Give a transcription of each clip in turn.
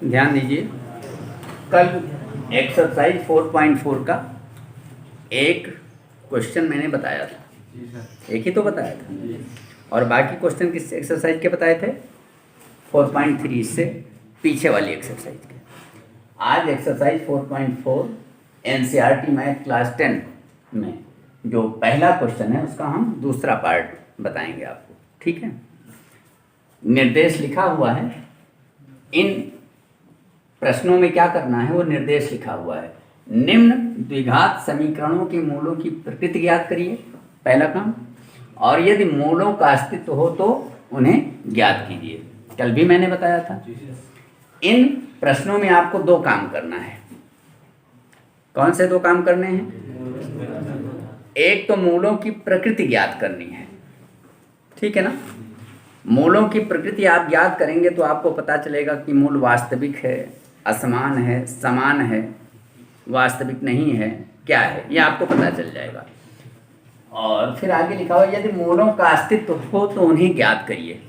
ध्यान दीजिए, कल एक्सरसाइज 4.4 का एक क्वेश्चन मैंने बताया था, एक ही तो बताया था, और बाकी क्वेश्चन किस एक्सरसाइज के बताए थे? 4.3 से पीछे वाली एक्सरसाइज के। आज एक्सरसाइज 4.4 एनसीईआरटी मैथ क्लास 10 में जो पहला क्वेश्चन है उसका हम दूसरा पार्ट बताएंगे आपको, ठीक है। निर्देश लिखा हुआ है, इन प्रश्नों में क्या करना है वो निर्देश लिखा हुआ है। निम्न द्विघात समीकरणों के मूलों की प्रकृति ज्ञात करिए, पहला काम, और यदि मूलों का अस्तित्व हो तो उन्हें ज्ञात कीजिए। कल भी मैंने बताया था। इन प्रश्नों में आपको दो काम करना है। कौन से दो काम करने हैं? एक तो मूलों की प्रकृति ज्ञात करनी है, ठीक है ना। मूलों की प्रकृति आप ज्ञात करेंगे तो आपको पता चलेगा कि मूल वास्तविक है, असमान है, समान है, वास्तविक नहीं है, क्या है, ये आपको पता चल जाएगा। और फिर आगे लिखा हुआ यदि मूलों का अस्तित्व हो तो उन्हें ज्ञात करिए।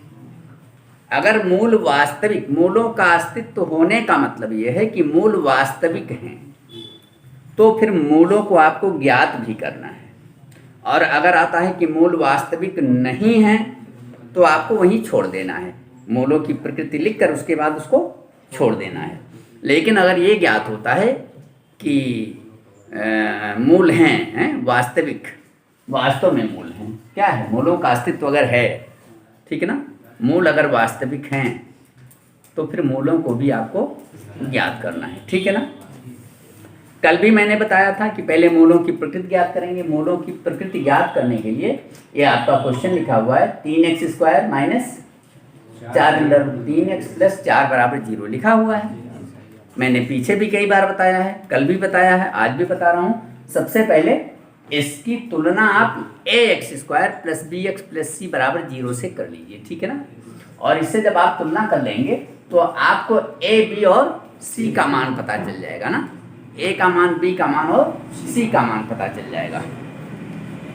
अगर मूल वास्तविक, मूलों का अस्तित्व होने का मतलब यह है कि मूल वास्तविक हैं, तो फिर मूलों को आपको ज्ञात भी करना है। और अगर आता है कि मूल वास्तविक नहीं है तो आपको वहीं छोड़ देना है, मूलों की प्रकृति लिखकर उसके बाद उसको छोड़ देना है। लेकिन अगर ये ज्ञात होता है कि मूल हैं, वास्तविक, वास्तव में मूल हैं, क्या है, मूलों का अस्तित्व अगर है, ठीक है ना, मूल अगर वास्तविक हैं तो फिर मूलों को भी आपको ज्ञात करना है, ठीक है ना। कल भी मैंने बताया था कि पहले मूलों की प्रकृति ज्ञात करेंगे। मूलों की प्रकृति ज्ञात करने के लिए ये आपका क्वेश्चन लिखा हुआ है 3x² माइनस 4√3x प्लस 4 बराबर 0 लिखा हुआ है। मैंने पीछे भी कई बार बताया है, कल भी बताया है, आज भी बता रहा हूँ। सबसे पहले इसकी तुलना आप ax² plus bx plus c बराबर 0 से कर लीजिए, ठीक है ना। और इससे जब आप तुलना कर लेंगे तो आपको a, b और c का मान पता चल जाएगा ना। a का मान, b का मान और c का मान पता चल जाएगा।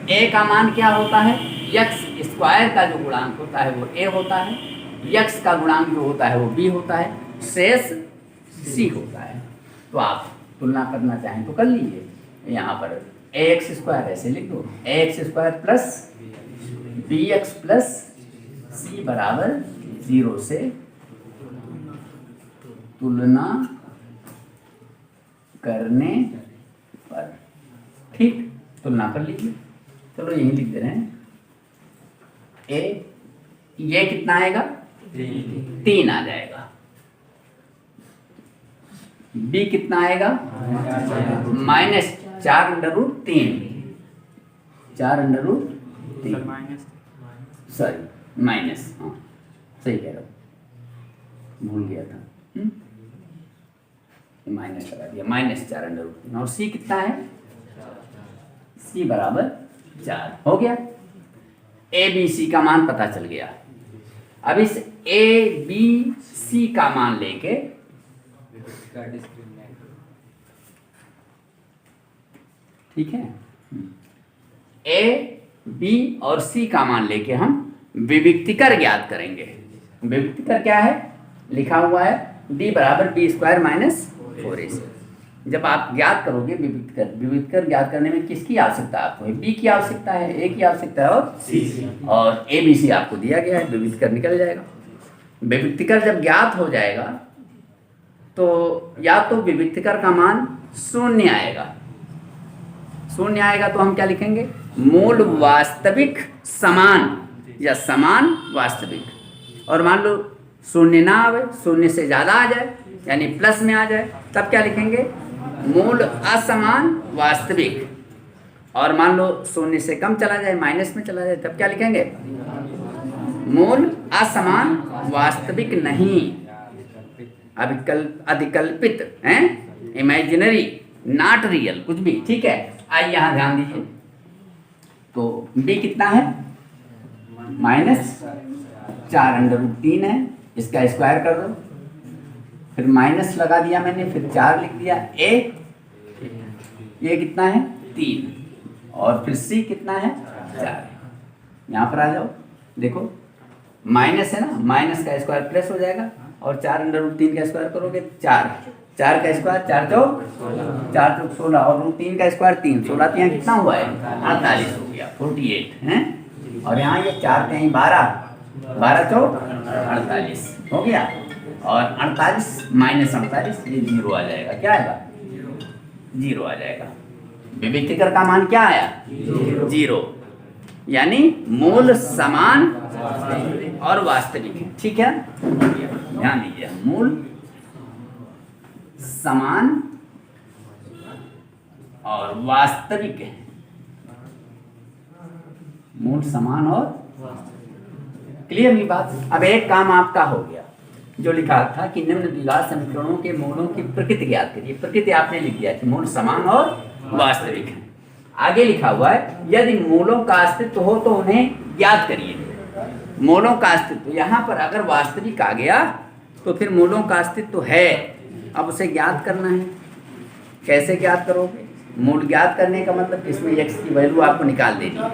a का मान क्या होता है? x² का जो गुणांक होता है वो a होता है, x का गुणांक जो होता है वो b होता है, शेष c होता है। तो आप तुलना करना चाहें तो कर लीजिए। यहाँ पर ax² ऐसे लिख दो, ax² plus bx plus c बराबर 0 से तुलना करने पर, ठीक, तुलना कर लीजिए। चलो यही लिख दे रहे हैं। ये कितना आएगा? 3 आ जाएगा। b कितना आएगा? माइनस 4√3, 4√3, सॉरी माइनस, हाँ सही कह रहा हूँ, भूल गया था, माइनस लगा दिया, माइनस 4√3। और c कितना है? c बराबर 4 हो गया। a b c का मान पता चल गया। अब इस a b c का मान लेके ठीक है, a b और c का मान लेके हम विविक्तिकर ज्ञात करेंगे। विविक्तिकर क्या है? लिखा हुआ है d बराबर b² माइनस 4ac। जब आप ज्ञात करोगे विविक्तिकर, विविक्तिकर ज्ञात करने में किसकी आवश्यकता है? आपको b की आवश्यकता है, a की आवश्यकता है और c, और a b c आपको दिया गया है, विविक्तिकर निकल जाएगा। विविक्तिकर जब ज्ञात हो जाएगा तो या तो विविक्तिकर का मान 0 आएगा, 0 आएगा तो हम क्या लिखेंगे? मूल वास्तविक समान या समान वास्तविक। और मान लो 0 ना आवे, 0 से ज़्यादा आ जाए यानी प्लस में आ जाए, तब क्या लिखेंगे? मूल असमान वास्तविक। और मान लो 0 से कम चला जाए, माइनस में चला जाए, तब क्या लिखेंगे? मूल असमान वास्तविक नहीं, अधिकल्पित हैं, इमेजिनरी, नॉट रियल, कुछ भी, ठीक है। आइए यहाँ ध्यान दीजिए। तो b कितना है? माइनस 4√3 है, इसका स्क्वायर कर दो, फिर माइनस लगा दिया मैंने, फिर 4 लिख दिया। ये कितना है? 3, और फिर c कितना है? 4। यहाँ पर आ जाओ, देखो माइनस है ना, माइनस का स्क्वायर प्लस हो जाएगा, और 4√3 का स्क्वायर करोगे 4, 4 का स्क्वायर 4 चौक 16 और √3 का स्क्वायर 3, 16 तो यहाँ कितना हुआ है 48 हो गया 48 है। और यहाँ ये 4 के 12, 12 चौक 48 हो गया। और 48 माइनस 48 ये 0 आ जाएगा। क्या आएगा 0 आ जाएगा। विभक्तिकर का मान क्या आया 0, यानी मूल समान और वास्तविक है। ठीक है, ध्यान दीजिए, मूल समान और वास्तविक है। मूल समान और क्लियर ये बात। अब एक काम आपका हो गया, जो लिखा था कि निम्न द्विघात समीकरणों के मूलों की प्रकृति ज्ञात करिए। प्रकृति आपने लिख दिया कि मूल समान और वास्तविक है। आगे लिखा हुआ है यदि मूलों का अस्तित्व हो तो उन्हें ज्ञात करिए। मूलों का अस्तित्व, यहाँ पर अगर वास्तविक आ गया तो फिर मूलों का अस्तित्व है, अब उसे ज्ञात करना है। कैसे ज्ञात करोगे? मूल ज्ञात करने का मतलब इसमें x की वैल्यू आपको निकाल देनी है,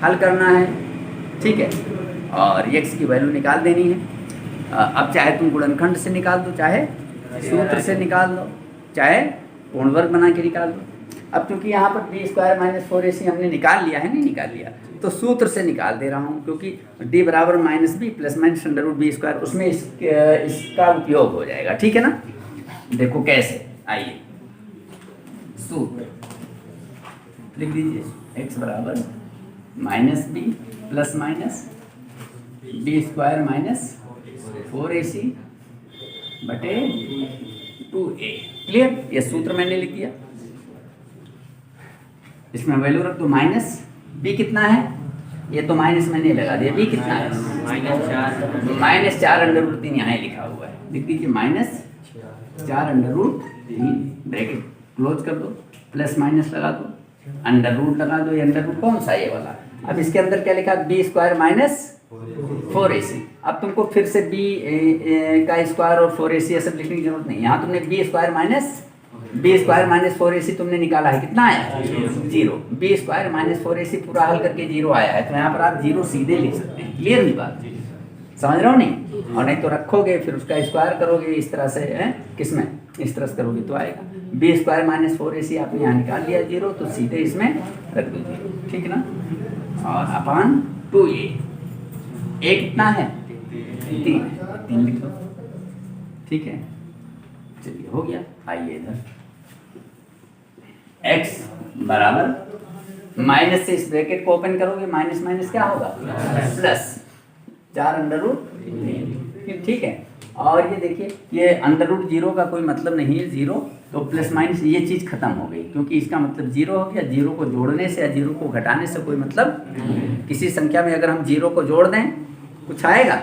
हल करना है। ठीक है, और x की वैल्यू निकाल देनी है। अब चाहे तुम गुणनखंड से निकाल दो, चाहे सूत्र से निकाल दो, चाहे पूर्ण वर्ग बना के निकाल दो। अब क्योंकि यहाँ पर b² - 4ac हमने निकाल लिया है, नहीं निकाल लिया तो सूत्र से निकाल दे रहा हूँ, क्योंकि d बराबर -b प्लस माइनस √b², उसमें इसका उपयोग हो जाएगा। ठीक है ना। देखो कैसे, आइए सूत्र लिख दीजिए, x बराबर -b plus minus b² - 4ac बटे 2a। क्लियर, ये सूत्र मैंने लिख दिया। इसमें वैल्यू रख दो, माइनस b कितना है, ये तो माइनस मैंने लगा दिया, b कितना है -4 √3 यहाँ लिखा हुआ है, लिख दीजिए -4 √3 ब्रैकेट क्लोज कर दो, प्लस माइनस लगा दो, अंडर रूट लगा दो। ये अंडर रूट कौन सा, ये वाला। अब इसके अंदर क्या लिखा, b² - 4ac। अब तुमको फिर से b का स्क्वायर और 4ac ये सब लिखने की जरूरत नहीं। यहाँ तुमने b² - 4ac तुमने निकाला है, कितना आया 0। b² - 4ac पूरा हल करके 0 आया है, तो यहाँ पर आप 0 सीधे लिख सकते हैं। क्लियर नहीं बात, समझ रहे हो नहीं? और नहीं तो रखोगे फिर उसका स्क्वायर करोगे इस तरह से, है किसमें, इस तरह से करोगे तो आएगा। b² - 4ac आपने यहाँ निकाल लिया 0, तो सीधे इसमें रख दो 0। ठीक ना। और अपान 2a, a कितना है 3 लिख दो। ठीक है, चलिए हो गया। आइए इधर x बराबर माइनस से इस ब्रैकेट को ओपन करोगे, माइनस माइनस क्या होगा प्लस 4√3। ठीक है, और ये देखिए ये √0 का कोई मतलब नहीं है, 0 तो प्लस माइनस ये चीज़ खत्म हो गई, क्योंकि इसका मतलब 0 हो गया। 0 को जोड़ने से या 0 को घटाने से कोई मतलब, किसी संख्या में अगर हम 0 को जोड़ दें कुछ आएगा,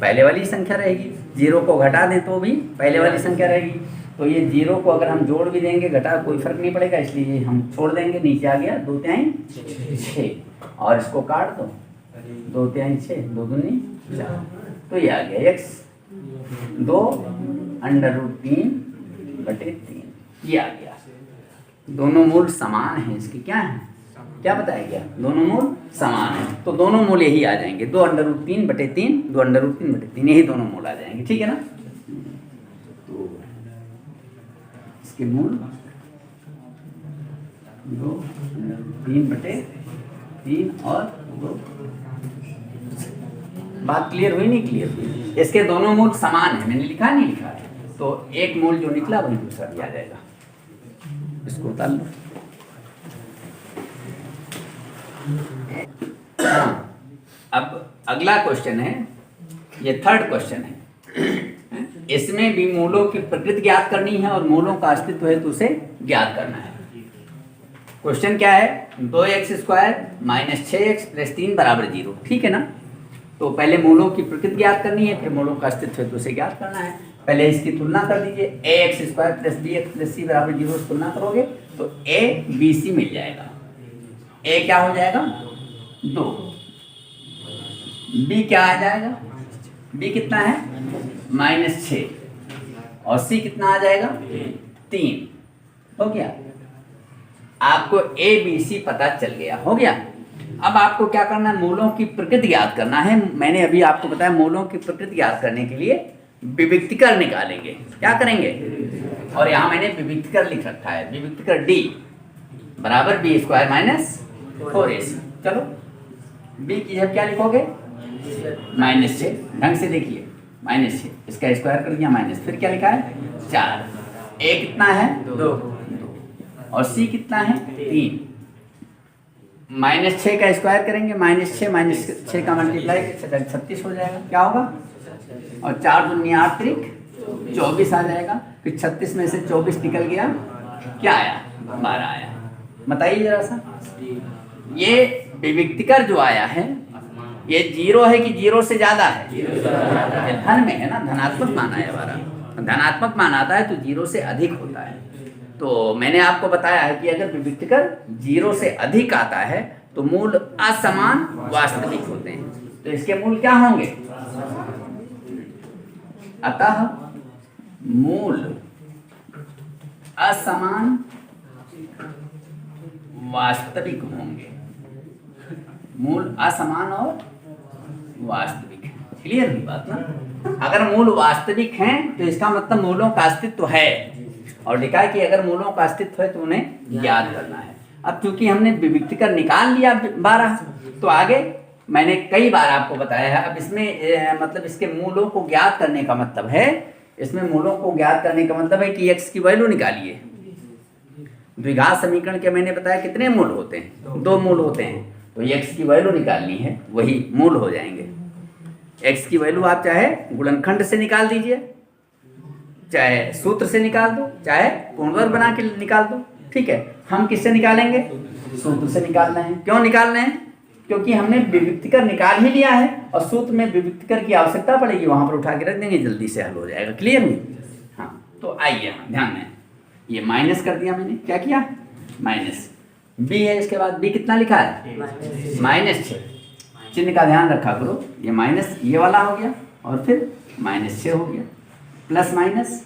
पहले वाली संख्या रहेगी। 0 को घटा दें तो भी पहले वाली संख्या रहेगी। तो ये 0 को अगर हम जोड़ भी देंगे घटा कोई फर्क नहीं पड़ेगा, इसलिए हम छोड़ देंगे। नीचे आ गया 2 तिहाई 6, और इसको काट दो, 2 तिहाई 6, 2 दूनी 4, तो ये आ गया x 2 √3 बटे 3, ये आ गया। दोनों मूल समान हैं इसके, क्या है, क्या बताया गया, दोनों मूल समान है, तो दोनों मूल यही आ जाएंगे, 2 √3 बटे 3, 2 √3 बटे 3, यही दोनों मूल आ जाएंगे। ठीक है ना। तो इसके मूल 2 √3 बटे 3 और 2। बात क्लियर हुई नहीं क्लियर हुई? इसके दोनों मूल समान है, मैंने लिखा नहीं लिखा है, तो एक मूल जो निकला वही दूसरा भी आ जाएगा। इसको उतार लो। अब अगला क्वेश्चन है, ये थर्ड क्वेश्चन है। इसमें भी मूलों की प्रकृति ज्ञात करनी है और मूलों का अस्तित्व है तो उसे ज्ञात करना है। क्वेश्चन क्या है, 2x² - 6x + 3 = 0। ठीक है ना। तो पहले मूलों की प्रकृति ज्ञात करनी है, फिर मूलों का अस्तित्व है तो उसे ज्ञात करना है। पहले इसकी तुलना कर दीजिए, ax² + bx + c = 0 तुलना करोगे तो a bc मिल जाएगा। a क्या हो जाएगा 2, b क्या आ जाएगा, b कितना है -6, और c कितना आ जाएगा 3। हो गया, आपको a b c पता चल गया, हो गया। अब आपको क्या करना है, मूलों की प्रकृति याद करना है। मैंने अभी आपको बताया मूलों की प्रकृति याद करने के लिए विविक्तिकर निकालेंगे। क्या करेंगे? और यहाँ मैंने विविक्तिकर लिख रखा है, विविक्तिकर D बराबर बी स्क्वायर माइनस 4ac। चलो b की जगह क्या लिखोगे? -6। ढंग से देखिए, -6 इसका स्क्वायर कर दिया माइनस, फिर क्या लिखा है? 4। a कितना है? 2 और c कितना है? 3। -6 का स्क्वायर करेंगे, -6 का मल्टीप्लाई 36 हो जाएगा। क्या होगा? और 4 दूनी 8 त्रिक 24 आ जाएगा। फिर 36 में से 24 निकल गया, क्या आया? 12 आया। बताइए जरा सा, ये विविक्तिकर जो आया है ये 0 है कि 0 से ज्यादा है? ये धन में है ना, धनात्मक मान है हमारा। धनात्मक मान आता है तो 0 से अधिक होता है। तो मैंने आपको बताया है कि अगर विविक्तिकर 0 से अधिक आता है तो मूल असमान वास्तविक होते हैं। तो इसके मूल क्या होंगे? अतः मूल असमान वास्तविक होंगे। मूल असमान और वास्तविक। क्लियर हुई बात ना? अगर मूल वास्तविक हैं तो इसका मतलब मूलों का अस्तित्व है, और लिखा है कि अगर मूलों का अस्तित्व है तो उन्हें याद करना है। अब चूंकि हमने विविक्तिकर निकाल लिया 12, तो आगे मैंने कई बार आपको बताया है। अब इसमें मतलब इसके मूलों को ज्ञात करने का मतलब है, इसमें मूलों को ज्ञात करने का मतलब है कि x की वैल्यू निकालिए। द्विघात समीकरण के मैंने बताया कितने मूल होते हैं? 2 मूल होते हैं। तो x की वैल्यू निकालनी है, वही मूल हो जाएंगे। x की वैल्यू आप चाहे गुणनखंड से निकाल दीजिए, चाहे सूत्र से निकाल दो, चाहे पूर्णवर्ग बना के निकाल दो। ठीक है, हम किससे निकालेंगे? सूत्र से निकालना है। क्यों निकालना है? क्योंकि हमने विविक्तिकर निकाल ही लिया है और सूत्र में विविक्तिकर की आवश्यकता पड़ेगी, वहां पर उठा के रख देंगे, जल्दी से हल हो जाएगा। क्लियर हुई? हाँ, तो आइए ध्यान में, ये माइनस कर दिया मैंने। क्या किया? माइनस। b है, इसके बाद b कितना लिखा है? -6। चिन्ह का ध्यान रखा करो, ये माइनस ये वाला हो गया और फिर -6 हो गया, प्लस माइनस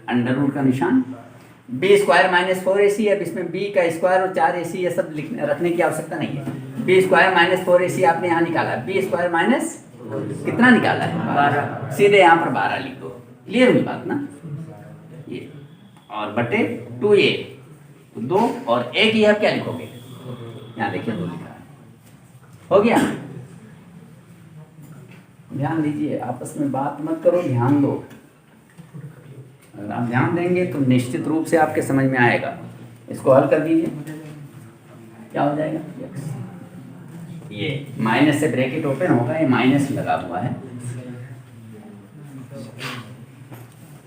अंडर रूट का निशान, b स्क्वायर माइनस 4ac। अब इसमें b का स्क्वायर और 4ac ये सब रखने की आवश्यकता नहीं है। b स्क्वायर माइनस 4ac आपने यहाँ निकाला, b स्क्वायर माइनस कितना निकाला है? 12। सीधे यहाँ पर 12 लिख दो। क्लियर हुई बात ना? ये और बटे 2a, 2 और a की आप क्या लिखोगे? यहाँ देखिए 2 लिखा है। हो गया? ध्यान दीजिए, आपस में बात मत करो, ध्यान दो। अगर आप ध्यान देंगे तो निश्चित रूप से आपके समझ में आएगा। इसको हल कर दीजिए, क्या हो जाएगा? ये माइनस से ब्रैकेट ओपन होगा, ये माइनस लगा हुआ है,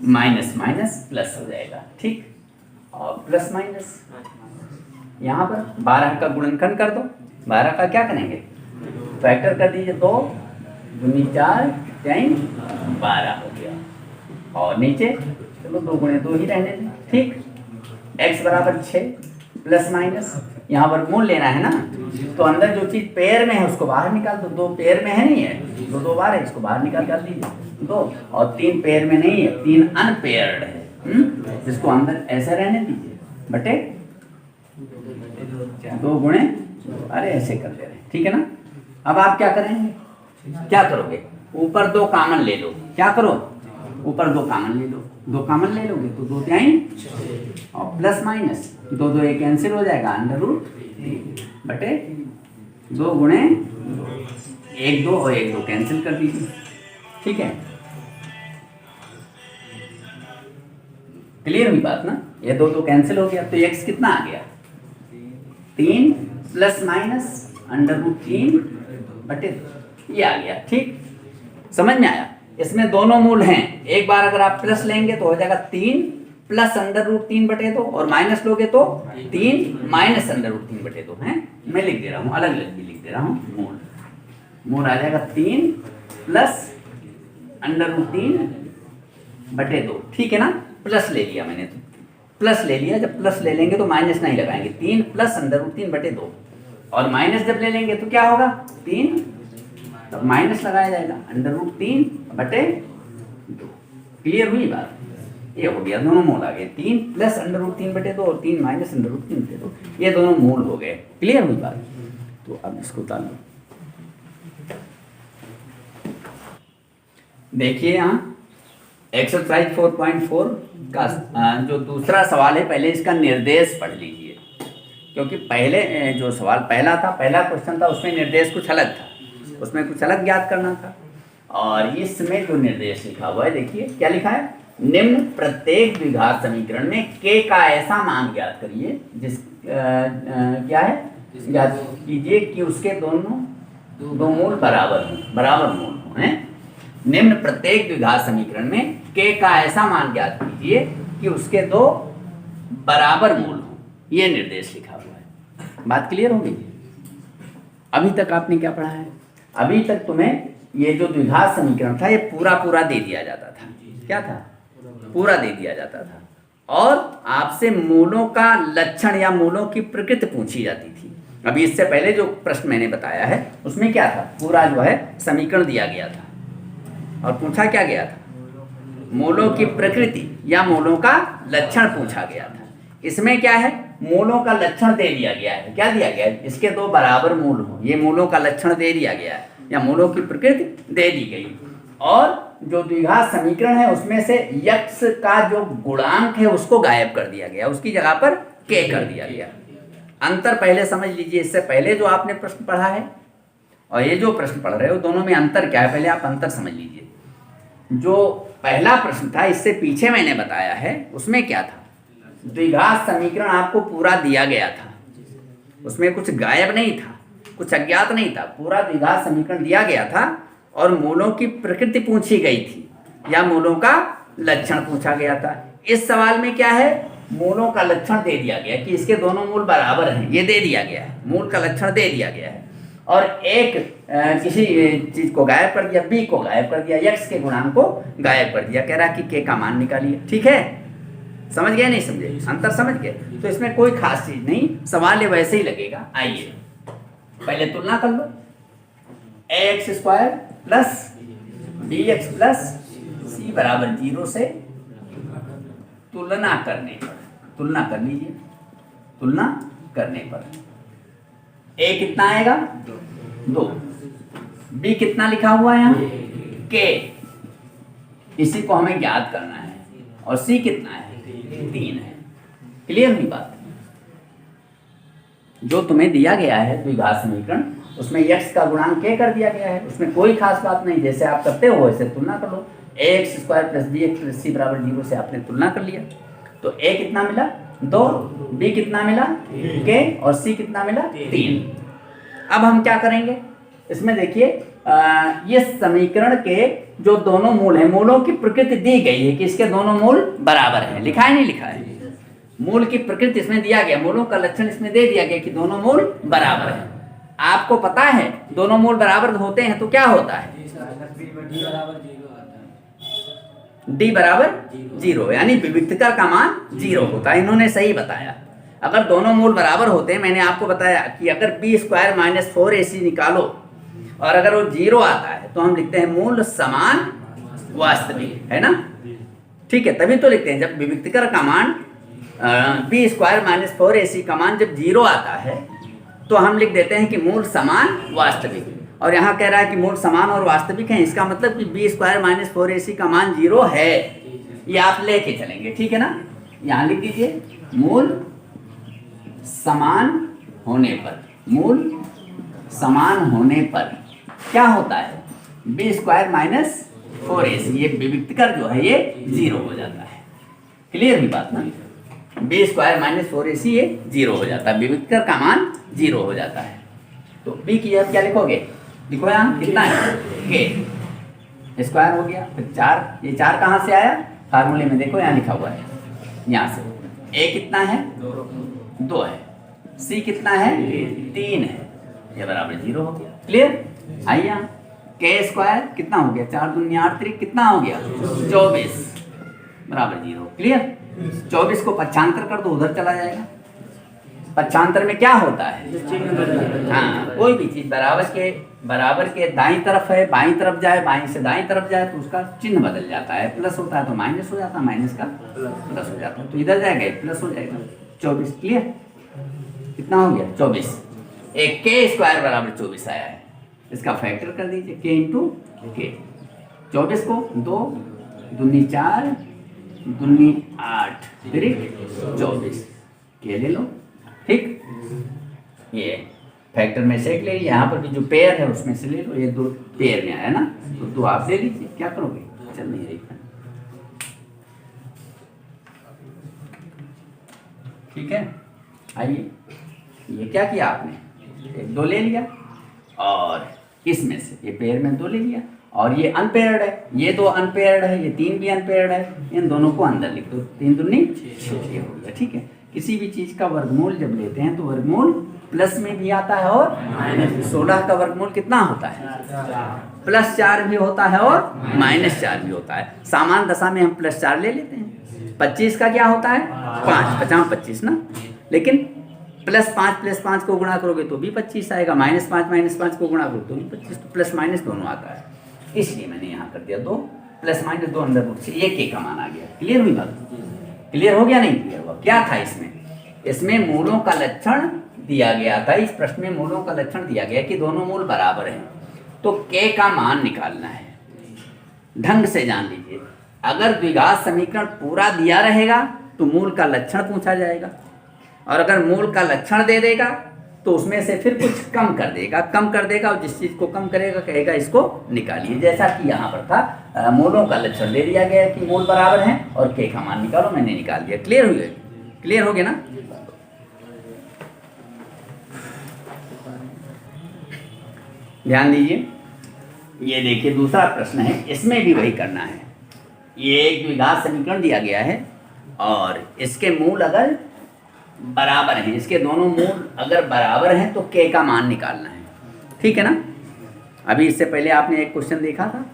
माइनस माइनस प्लस हो जाएगा। ठीक, और प्लस माइनस यहाँ पर 12 का गुणनखंड कर दो। 12 का क्या करेंगे? फैक्टर कर दीजिए, 2 दूनी 4 3 12 हो गया। और नीचे चलो 2 गुणे 2 ही रहने दें। ठीक, x बराबर 6 प्लस माइनस, यहाँ पर मूल लेना है ना, तो अंदर जो चीज पेयर में है उसको बाहर निकाल दो। 2 पेयर में है नहीं है, 2 बार है, इसको बाहर निकाल दीजिए 2। और 3 पेयर में नहीं है, 3 अनपेयर्ड है, जिसको अंदर ऐसा रहने दीजिए, बटे 2 गुणे, अरे ऐसे कर दे रहे हैं। ठीक है ना? अब आप क्या करेंगे? क्या करोगे? ऊपर 2 कॉमन ले लो। क्या करो? ऊपर 2 कॉमन ले लो। 2 कॉमन ले लोगे तो 2 त्याई और प्लस माइनस 2 2 एक कैंसिल हो जाएगा, अंडर रूट 3 बटे 2 गुणे 1 2 और 1 2 कैंसिल कर दीजिए। ठीक है, क्लियर हुई बात ना? ये 2 2 कैंसिल हो गया, तो x कितना आ गया? 3 प्लस माइनस अंडर रूट 3 बटे 2, ये आ गया। ठीक, समझ में आया? इसमें दोनों मूल हैं। एक बार अगर आप प्लस लेंगे तो हो जाएगा 3 प्लस अंडर रूट 3 बटे 2, और माइनस लोगे तो 3 माइनस अंडर रूट 3 बटे 2 है। मैं लिख दे रहा हूँ, अलग अलग भी लिख दे रहा हूँ। मूल आ जाएगा 3 प्लस अंडर रूट 3 बटे 2। ठीक है ना? प्लस ले लिया मैंने, तो प्लस ले लिया। जब प्लस ले लेंगे तो माइनस नहीं लगाएंगे। 3 प्लस अंडर रूट 3 बटे 2, और माइनस जब ले लेंगे तो क्या होगा? 3, तब माइनस लगाया जाएगा, अंडर रूट 3 बटे 2। क्लियर हुई बात? ये हो गया, दोनों मूल आ गए। 3 प्लस अंडर रूट 3 बटे 2 और 3 माइनस अंडर रूट 3 बटे 2, ये दोनों मूल हो गए। क्लियर हुई बात? तो अब इसको उतार लो। देखिए यहाँ एक्सरसाइज 4.4 का जो दूसरा सवाल है, पहले इसका निर्देश पढ़ लीजिए, क्योंकि पहले जो सवाल पहला था, पहला क्वेश्चन था, उसमें निर्देश कुछ अलग था, उसमें कुछ अलग ज्ञात करना था। और इसमें जो निर्देश लिखा हुआ है, देखिए क्या लिखा है, निम्न प्रत्येक द्विघात समीकरण में k का ऐसा मान ज्ञात करिए जिस क्या है, ज्ञात कीजिए कि उसके दोनों दो मूल बराबर मूल हो हैं। निम्न प्रत्येक द्विघात समीकरण में k का ऐसा मान ज्ञात कीजिए कि उसके दो बराबर मूल हो, ये निर्देश लिखा हुआ है। बात क्लियर होगी? अभी तक आपने क्या पढ़ा है? अभी तक तुम्हें ये जो द्विघात समीकरण था, ये पूरा दे दिया जाता था। क्या था? पूरा दे दिया जाता था, और आपसे मूलों का लक्षण या मूलों की प्रकृति पूछी जाती थी। अभी इससे पहले जो प्रश्न मैंने बताया है, उसमें क्या था, पूरा जो है समीकरण दिया गया था, और पूछा क्या गया था, मूलों की प्रकृति या मूलों का लक्षण पूछा गया था। इसमें क्या है, मूलों का लक्षण दे दिया गया है। क्या दिया गया है? इसके दो बराबर मूल हो, ये मूलों का लक्षण दे दिया गया है, या मूलों की प्रकृति दे दी गई। और जो द्विघात समीकरण है, उसमें से x का जो गुणांक है उसको गायब कर दिया गया, उसकी जगह पर k कर दिया गया। अंतर पहले समझ लीजिए, इससे पहले जो आपने प्रश्न पढ़ा है और ये जो प्रश्न पढ़ रहे हो, दोनों में अंतर क्या है, पहले आप अंतर समझ लीजिए। जो पहला प्रश्न था, इससे पीछे मैंने बताया है, उसमें क्या था, द्विघात समीकरण आपको पूरा दिया गया था, उसमें कुछ गायब नहीं था, कुछ अज्ञात नहीं था, पूरा द्विघात समीकरण दिया गया था, और मूलों की प्रकृति पूछी गई थी या मूलों का लक्षण पूछा गया था। इस सवाल में क्या है, मूलों का लक्षण दे दिया गया कि इसके दोनों मूल बराबर हैं, ये दे दिया गया है, मूल का लक्षण दे दिया गया है, और एक किसी चीज को गायब कर दिया, b को गायब कर दिया, x के गुणांक को गायब कर दिया, कह रहा कि k का मान निकालिए। ठीक है, समझ गए? नहीं समझे? अंतर समझ गए? तो इसमें कोई खास चीज नहीं, सवाल ये वैसे ही लगेगा। आइए पहले तुलना कर लो, ax square plus bx plus c बराबर 0 से तुलना करने पर, तुलना कर लीजिए, तुलना करने पर a कितना आएगा, 2, b कितना लिखा हुआ है यहाँ, k, इसी को हमें ज्ञात करना है, और c कितना है, 3 है। क्लियर हुई बात? जो तुम्हें दिया गया है द्विघात समीकरण, उसमें x का गुणांक k कर दिया गया है, उसमें कोई खास बात नहीं, जैसे आप करते हो वैसे तुलना कर लो। ax square plus bx plus c बराबर 0 से आपने तुलना कर लिया, तो a कितना मिला, 2, b कितना मिला, k, और c कितना मिला, 3। अब हम क्या करेंगे, इसमें देखिए ये समीकरण के जो दोनों मूल हैं, मूलों की प्रकृति दी गई है कि इसके दोनों मूल बराबर हैं। लिखा है नहीं लिखा है? मूल की प्रकृति इसमें दिया गया, मूलों का लक्षण इसमें दे दिया गया कि दोनों मूल बराबर हैं। आपको पता है दोनों मूल बराबर होते हैं तो क्या होता है, d बराबर 0, यानी विविक्तकर का मान 0 होता है। इन्होंने सही बताया। अगर दोनों मूल बराबर होते हैं, मैंने आपको बताया कि अगर b स्क्वायर माइनस 4ac निकालो और अगर वो 0 आता है तो हम लिखते हैं मूल समान वास्तविक, है ना? ठीक है, तभी तो लिखते हैं जब विविक्तकर का मान b स्क्वायर माइनस 4ac का मान जब 0 आता है तो हम लिख देते हैं कि मूल समान वास्तविक। और यहाँ कह रहा है कि मूल समान और वास्तविक हैं, इसका मतलब कि b स्क्वायर माइनस 4ac का मान 0 है, ये आप लेके चलेंगे। ठीक है ना? यहाँ लिख दीजिए मूल समान होने पर, मूल समान होने पर क्या होता है, b स्क्वायर माइनस 4ac, ये विविक्तकर जो है ये 0 हो जाता है। क्लियर हुई बात ना? b स्क्वायर माइनस 4ac ये 0 हो जाता है, विविक्तकर का मान 0 हो जाता है। तो b की जगह क्या लिखोगे, लिखो यहाँ कितना है, k स्क्वायर हो गया, फिर 4, ये 4 कहाँ से आया, फार्मूले में देखो यहाँ लिखा हुआ है, यहाँ से। a कितना है, 2 है, c कितना है, 3 है, ये बराबर 0 हो गया। क्लियर? आइए यहाँ k स्क्वायर कितना हो गया, 4 दूनी 8 3 कितना हो गया, 24 बराबर 0। क्लियर? 24 को पक्षांतर कर दो, उधर चला जाएगा। पक्षांतर में क्या होता है, हाँ, कोई भी चीज बराबर के दाईं तरफ है, बाईं तरफ जाए, बाईं से दाईं तरफ जाए तो उसका चिन्ह बदल जाता है, प्लस होता है तो माइनस हो जाता है, माइनस का प्लस हो जाता है, तो इधर जाएगा प्लस हो जाएगा। 24। क्लियर? कितना हो गया, 24। एक k स्क्वायर बराबर 24 आया है, इसका फैक्टर कर दीजिए, k इंटू k। 24 को 2 दूनी 4, दूनी 8, तिरिक 24 के ले लो। ठीक, ये फैक्टर में से एक ले, यहाँ पर भी जो पेयर है उसमें से ले लो, ये 2 पेयर में आया ना, तो 2 आप ले लीजिए। क्या करोगे, चल नहीं रही। ठीक है, आइए, ये क्या किया आपने, 1 2 ले लिया, और इसमें से ये पेयर में 2 ले लिया, और ये अनपेयर्ड है, ये 2 अनपेयर्ड है, ये 3 भी अनपेयर्ड है, इन दोनों को अंदर लिख दो। 3 दूनी 6 हो गया। ठीक है, किसी भी चीज का वर्गमूल जब लेते हैं तो वर्गमूल प्लस में भी आता है और माइनस। 16 का वर्गमूल कितना होता है, +4 भी होता है और -4 भी होता है। सामान्य दशा में हम +4 ले लेते हैं। 25 का क्या होता है, 5, 50 25 ना, लेकिन +5 को गुणा करोगे तो भी 25 आएगा, -5 को गुणा करो तो भी 25, तो प्लस माइनस दोनों आता है। इसलिए मैंने यहाँ कर दिया 2 +- 2 अंदर रूट से 1 का मान आ गया। क्लियर हुई बात, क्लियर हो गया, नहीं क्लियर हुआ? क्या था इसमें मूलों का लक्षण दिया गया था। इस प्रश्न में मूलों का लक्षण दिया गया कि दोनों मूल बराबर हैं, तो k का मान निकालना है। ढंग से जान लीजिए, अगर द्विघात समीकरण पूरा दिया रहेगा तो मूल का लक्षण पूछा जाएगा, और अगर मूल का लक्षण दे देगा तो उसमें से फिर कुछ कम कर देगा, और जिस चीज को कम करेगा कहेगा इसको निकालिए। जैसा कि यहाँ पर था, मूलों का लक्षण दे दिया गया कि मूल बराबर हैं और k का मान निकालो, मैंने निकाल दिया। क्लियर हो गया ना? ध्यान दीजिए, ये देखिए दूसरा प्रश्न है, इसमें भी वही करना है। ये एक द्विघात समीकरण दिया गया है और इसके मूल अगर बराबर हैं, इसके दोनों मूल अगर बराबर हैं तो k का मान निकालना है। ठीक है ना? अभी इससे पहले आपने एक क्वेश्चन देखा था,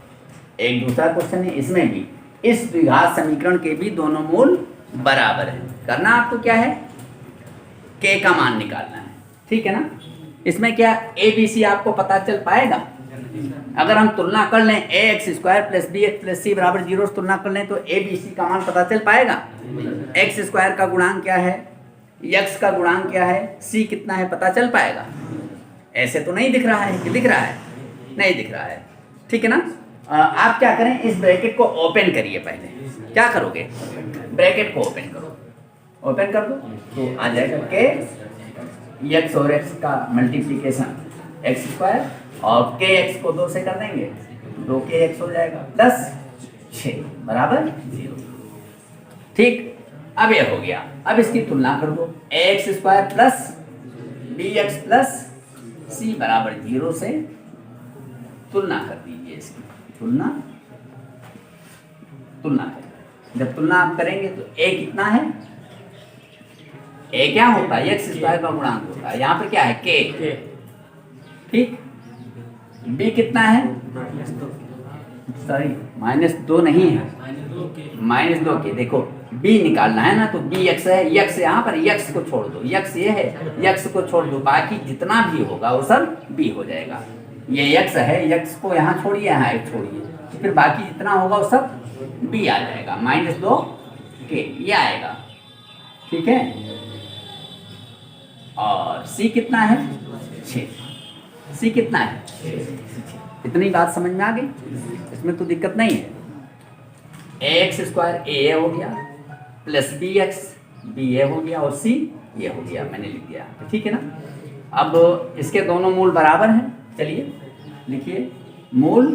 एक दूसरा क्वेश्चन है, इसमें भी इस द्विघात समीकरण के भी दोनों मूल बराबर हैं। करना आपको क्या है, k का मान निकालना है। ठीक है ना? इसमें क्या ABC आपको पता चल पाएगा? अगर हम तुलना कर लें ax² + bx + c = 0 तुलना कर लें तो ABC का मान पता चल पाएगा। x² का गुणांक क्या है, x का गुणांक क्या है, c कितना है, पता चल पाएगा? ऐसे तो नहीं दिख रहा है कि दिख रहा है? नहीं दिख रहा है। ठीक है ना? आप क्या करें, इस ब्रैकेट को ओपन करिए। पहले क्या करोगे, ब्रैकेट को ओपन करो, ओपन कर दो तो आ जाएगा k x और x का मल्टीप्लिकेशन x² और kx को 2 से कर देंगे, 2kx हो जाएगा +6 = 0। ठीक, अब ये हो गया। अब इसकी तुलना कर दो, ax² + bx + c = 0 से तुलना कर दीजिए। इसकी तुलना करें। जब तुलना आप करेंगे तो a कितना है, a क्या होता है, x² का गुणांक होता है, यहाँ पे क्या है k। ठीक, b कितना है, सॉरी -2 नहीं है, -2k। देखो b निकालना है ना, तो bx है, x यहाँ पर, x को छोड़ दो, x ये है, x को छोड़ दो, बाकी जितना भी होगा वो सब b हो जाएगा। ये x है, x को यहाँ छोड़िए, यहाँ एक छोड़िए, तो फिर बाकी जितना होगा वो सब b आ जाएगा, -2k ये आएगा। ठीक है, और c कितना है, 6। c कितना है, 6। इतनी बात समझ में आ गई? इसमें तो दिक्कत नहीं है। ax² a हो गया, +bx ba हो गया, और c ये हो गया, मैंने लिख दिया। ठीक है ना? अब इसके दोनों मूल बराबर हैं। चलिए लिखिए, मूल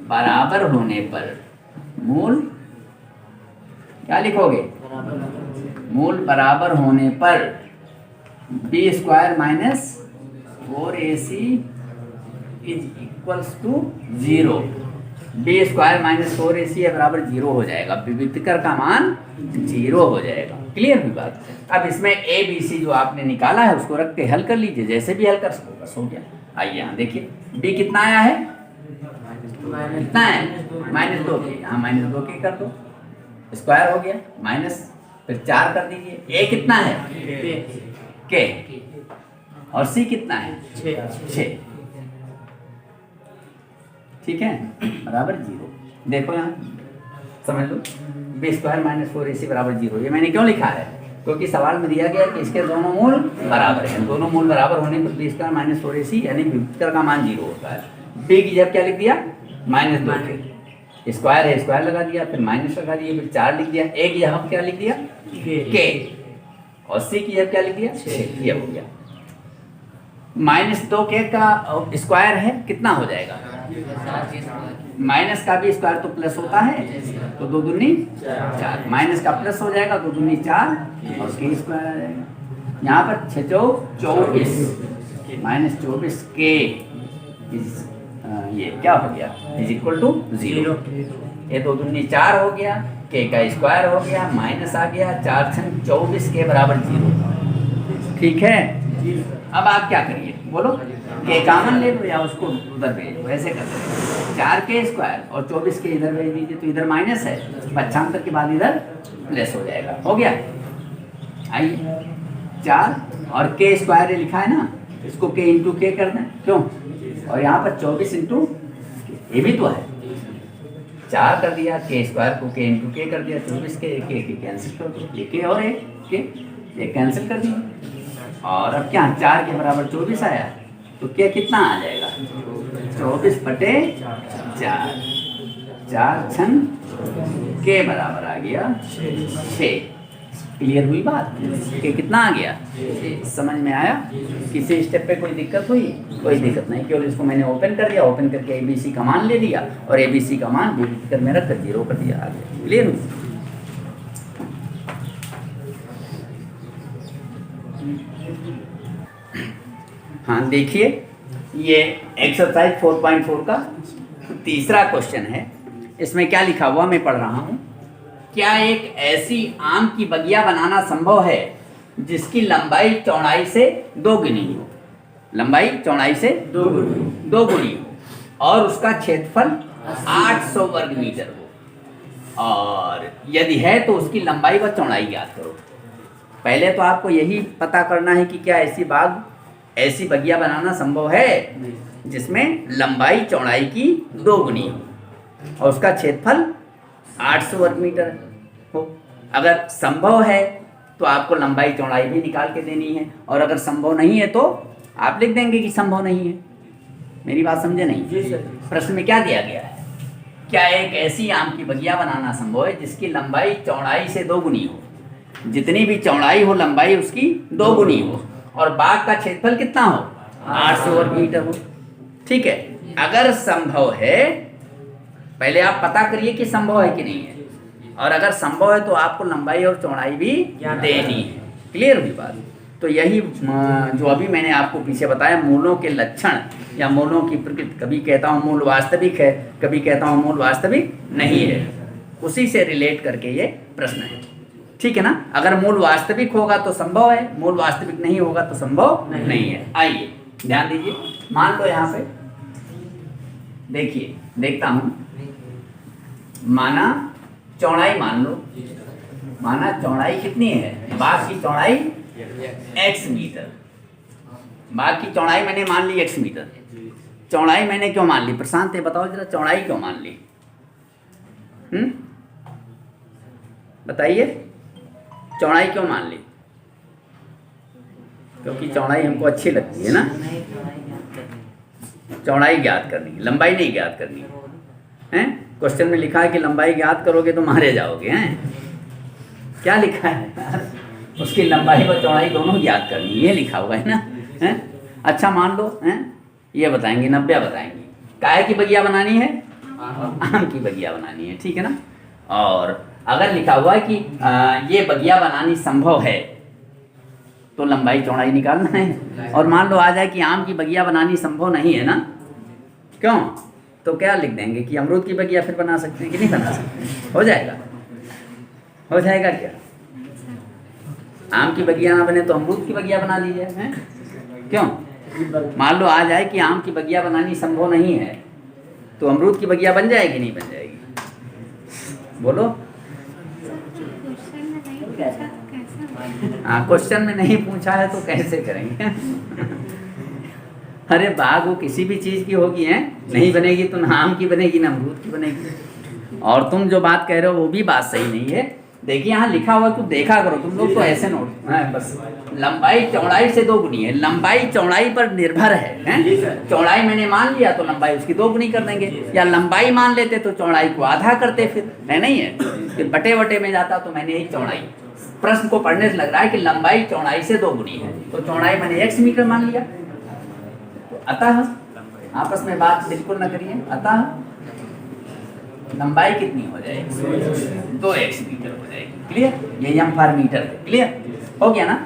बराबर होने पर, मूल क्या लिखोगे, मूल बराबर होने पर b² - 4ac = 0। b² - 4ac = 0 हो जाएगा, विविक्तर का मान 0 हो जाएगा। क्लियर हुई बात? अब इसमें ABC जो आपने निकाला है उसको रख के हल कर लीजिए, जैसे भी हल कर सको, बस हो गया। आइए यहाँ देखिए, b कितना आया है, कितना है, -2k, यहाँ -2k कर दो, स्क्वायर हो गया, माइनस, फिर 4 कर दीजिए। a कितना है, k, और c कितना है, 6। ठीक है, बराबर 0। देखो यहाँ समझ लो, b² - 4ac = 0। ये मैंने क्यों लिखा है, क्योंकि सवाल में दिया गया कि इसके दोनों मूल बराबर हैं। दोनों मूल बराबर होने पर b² - 4ac यानी विविक्तर का मान 0 होता है। b की जगह क्या लिख दिया, -2k, स्क्वायर है स्क्वायर लगा दिया, फिर माइनस लगा दिया, फिर 4 लिख दिया, ए की यहाँ क्या लिख दिया के, और सी की यहाँ क्या लिख दिया 6, ये हो गया। -2k का स्क्वायर है कितना हो जाएगा, माइनस का भी स्क्वायर तो प्लस होता है, तो 2 दूनी 4, माइनस का प्लस हो जाएगा 2 दूनी 4 और के स्क्वायर आ जाएगा। यहाँ पर 6 चौक 24 -24 के ये क्या हो गया इज इक्वल टू 0। ये 2 दूनी 4 हो गया, के का स्क्वायर हो गया, माइनस आ गया, 4 छंग 24 के बराबर 0। ठीक है, अब आप क्या करिए बोलो, के कॉमन ले लो या उसको उधर भेज दो, ऐसे कर दो 4 के स्क्वायर और 24 के इधर भेज दीजिए, तो इधर माइनस है, पक्षांतर के बाद इधर प्लस हो जाएगा, हो गया। आइए 4 और के स्क्वायर लिखा है ना, इसको के इंटू के कर दें, क्यों, और यहाँ पर 24 इंटू ये भी तो है, 4 कर दिया, के स्क्वायर को के इंटू के कर दिया, 24 के कैंसिल कर दो, ये के और ये कैंसिल कर दिया, और अब क्या 4 के बराबर 24 आया, तो क्या कितना आ जाएगा 24 बटे 4, 4 छन के बराबर आ गया 6। क्लियर हुई बात, कि कितना आ गया, समझ में आया। किसी स्टेप पे कोई दिक्कत हुई, कोई दिक्कत नहीं, केवल इसको मैंने ओपन कर दिया, ओपन करके ABC का मान ले लिया और ABC का मान कर में रख कर 0 कर दिया, आ गया। क्लियर हुई। हाँ देखिए, ये एक्सरसाइज 4.4 का तीसरा क्वेश्चन है। इसमें क्या लिखा हुआ मैं पढ़ रहा हूँ, क्या एक ऐसी आम की बगिया बनाना संभव है जिसकी लंबाई चौड़ाई से 2 गुनी हो, लंबाई चौड़ाई से 2 गुनी हो और उसका क्षेत्रफल 800 वर्ग मीटर हो, और यदि है तो उसकी लंबाई व चौड़ाई ज्ञात करो। पहले तो आपको यही पता करना है कि क्या ऐसी बगिया बनाना संभव है जिसमें लंबाई चौड़ाई की 2 गुनी हो और उसका क्षेत्रफल 800 वर्ग मीटर हो। अगर संभव है तो आपको लंबाई चौड़ाई भी निकाल के देनी है, और अगर संभव नहीं है तो आप लिख देंगे कि संभव नहीं है। मेरी बात समझे नहीं? जी सर। प्रश्न में क्या दिया गया है, क्या एक ऐसी आम की बगिया बनाना संभव है जिसकी लंबाई चौड़ाई से 2 गुनी हो, जितनी भी चौड़ाई हो लंबाई उसकी 2 गुनी हो, और बाग का क्षेत्रफल कितना हो 800 वर्ग मीटर हो। ठीक है, अगर संभव है, पहले आप पता करिए कि संभव है कि नहीं है, और अगर संभव है तो आपको लंबाई और चौड़ाई भी देनी है। क्लियर हुई बात। तो यही जो अभी मैंने आपको पीछे बताया, मूलों के लक्षण या मूलों की प्रकृति, कभी कहता हूँ मूल वास्तविक है, कभी कहता हूँ मूल वास्तविक नहीं है, उसी से रिलेट करके ये प्रश्न है। ठीक है ना। अगर मूल वास्तविक होगा तो संभव है, मूल वास्तविक नहीं होगा तो संभव नहीं है। आइए ध्यान दीजिए, मान लो यहाँ पे देखिए, देखता हूँ, माना चौड़ाई मान लो, माना चौड़ाई कितनी है, बाग की चौड़ाई x मीटर, बाग की चौड़ाई मैंने मान ली x मीटर। चौड़ाई मैंने क्यों मान ली, प्रशांत ये बताओ जरा, चौड़ाई क्यों मान ली? बताइए, चौड़ाई क्यों मान ली? क्योंकि चौड़ाई हमको अच्छी लगती है ना, चौड़ाई ज्ञात करनी, लंबाई नहीं ज्ञात करनी है। क्वेश्चन में लिखा है कि लंबाई ज्ञात करोगे तो मारे जाओगे, हैं? क्या लिखा है? उसकी लंबाई व चौड़ाई दोनों ज्ञात करनी, ये लिखा हुआ है ना, हैं? अच्छा मान लो, हैं? ये बताएंगे, 90 बताएंगे। काहे की बगिया बनानी है? आम की बगिया बनानी है, ठीक है ना। और अगर लिखा हुआ है कि ये बगिया बनानी संभव है तो लंबाई चौड़ाई निकालना है, और मान लो आ जाए कि आम की बगिया बनानी संभव नहीं है ना, क्यों, तो क्या लिख देंगे कि अमरूद की बगिया फिर बना सकते हैं कि नहीं बना सकते? हो जाएगा, हो जाएगा क्या? आम की बगिया ना बने तो अमरूद की बगिया बना लीजिए, हैं? क्यों? मान लो आ जाए कि आम की बगिया बनानी संभव नहीं है तो अमरूद की बगिया बन जाएगी नहीं बन जाएगी? बोलो। हाँ, क्वेश्चन में नहीं पूछा है तो कैसे करेंगे? अरे बाग वो किसी भी चीज़ की होगी, हैं? नहीं बनेगी तो ना आम की बनेगी ना अमरूद की बनेगी। और तुम जो बात कह रहे हो वो भी बात सही नहीं है। देखिए यहाँ लिखा हुआ तो देखा करो, तुम लोग तो ऐसे नोट बस। लंबाई चौड़ाई से 2 गुनी है, लंबाई चौड़ाई पर निर्भर है, चौड़ाई मैंने मान लिया तो लंबाई उसकी 2 गुनी कर देंगे, या लंबाई मान लेते तो चौड़ाई को आधा करते, फिर है नहीं है, फिर बटे वटे में जाता तो मैंने एक चौड़ाई, प्रश्न को पढ़ने से लग रहा है कि लंबाई चौड़ाई से 2 गुनी है, तो चौड़ाई मैंने x मीटर मान लिया। तो अतः आपस में बात बिल्कुल न करिए, अतः लंबाई कितनी हो जाएगी, 2x मीटर हो जाएगी। क्लियर, ये m पर मीटर है। क्लियर हो गया ना।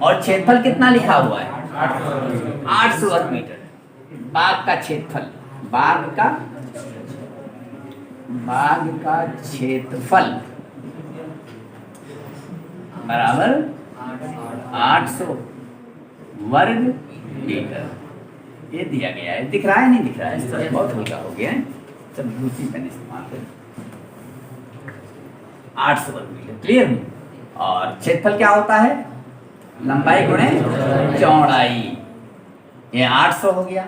और क्षेत्रफल कितना लिखा हुआ है, 800 वर्ग मीटर। बाग का क्षेत्रफल, बाग का क्षेत्रफल बराबर 800 वर्ग मीटर, ये दिया गया है। दिख रहा है नहीं दिख रहा है, सब बहुत हल्का हो गया है, सब दूसरी पेन इस्तेमाल करें। 800 वर्ग मीटर। क्लियर। और क्षेत्रफल क्या होता है, लंबाई गुणे चौड़ाई। ये 800 हो गया,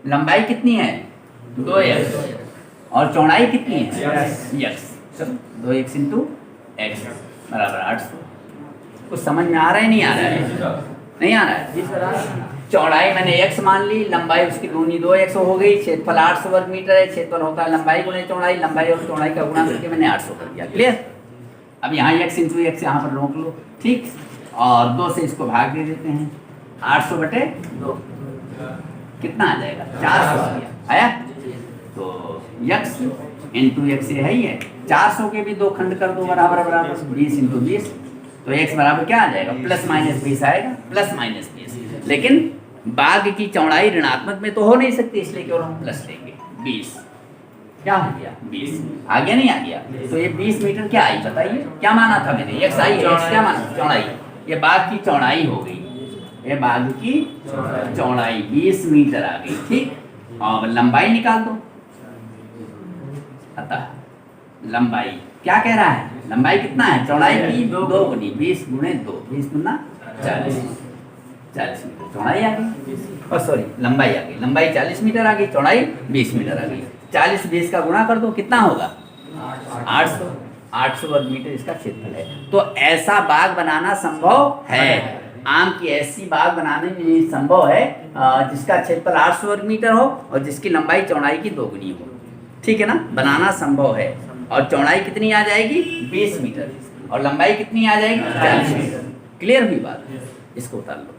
लंबाई कितनी है 2x, और चौड़ाई कितनी है x, 2x इंटू x बराबर 800। कुछ समझ में आ रहा है नहीं आ रहा है, नहीं आ रहा है। चौड़ाई मैंने x मान ली, लंबाई उसकी दूनी 2x हो गई, क्षेत्रफल 800 वर्ग मीटर है, क्षेत्रफल होता है लंबाई गुणे चौड़ाई, लंबाई और चौड़ाई का गुणा करके मैंने 800 कर दिया। क्लियर। अब यहाँ x इंटू x यहाँ पर रोक लो, ठीक, और 2 से इसको भाग दे देते हैं, 800 बटे 2 कितना आ जाएगा, 400 आ गया, आया। तो x इंटू x है ही है, 400 के भी 2 खंड कर दो बराबर बराबर, 20 इंटू 20, तो x बराबर क्या आ जाएगा, प्लस माइनस 20 आएगा, प्लस माइनस 20। लेकिन बाग की चौड़ाई ऋणात्मक में तो हो नहीं सकती, इसलिए केवल हम प्लस लेंगे। 20 क्या हो गया, 20 आ गया नहीं आ गया। तो ये 20 मीटर क्या आई बताइए, क्या माना था मैंने, x आई, x क्या माना, चौड़ाई। ये बाग की चौड़ाई हो गई, ये बाग की चौड़ाई 20 मीटर आ गई, ठीक। और लंबाई निकाल दो। अतः लंबाई क्या कह रहा है, लंबाई कितना है, चौड़ाई की 2 गुनी, 20 गुणे 2, 20 गुना 40 मीटर चौड़ाई आ गई, और सॉरी लंबाई आ गई, लंबाई 40 मीटर आ गई, चौड़ाई 20 मीटर आ गई। 40 20 का गुणा कर दो, कितना होगा 800 वर्ग मीटर इसका क्षेत्रफल है। तो ऐसा बाग बनाना संभव है, आम की ऐसी बाग बनाने में संभव है जिसका क्षेत्रफल 800 वर्ग मीटर हो और जिसकी लंबाई चौड़ाई की 2 गुनी हो, ठीक है ना, बनाना संभव है। और चौड़ाई कितनी आ जाएगी 20 मीटर, और लंबाई कितनी आ जाएगी 40 मीटर। क्लियर हुई बात, इसको उतार लो।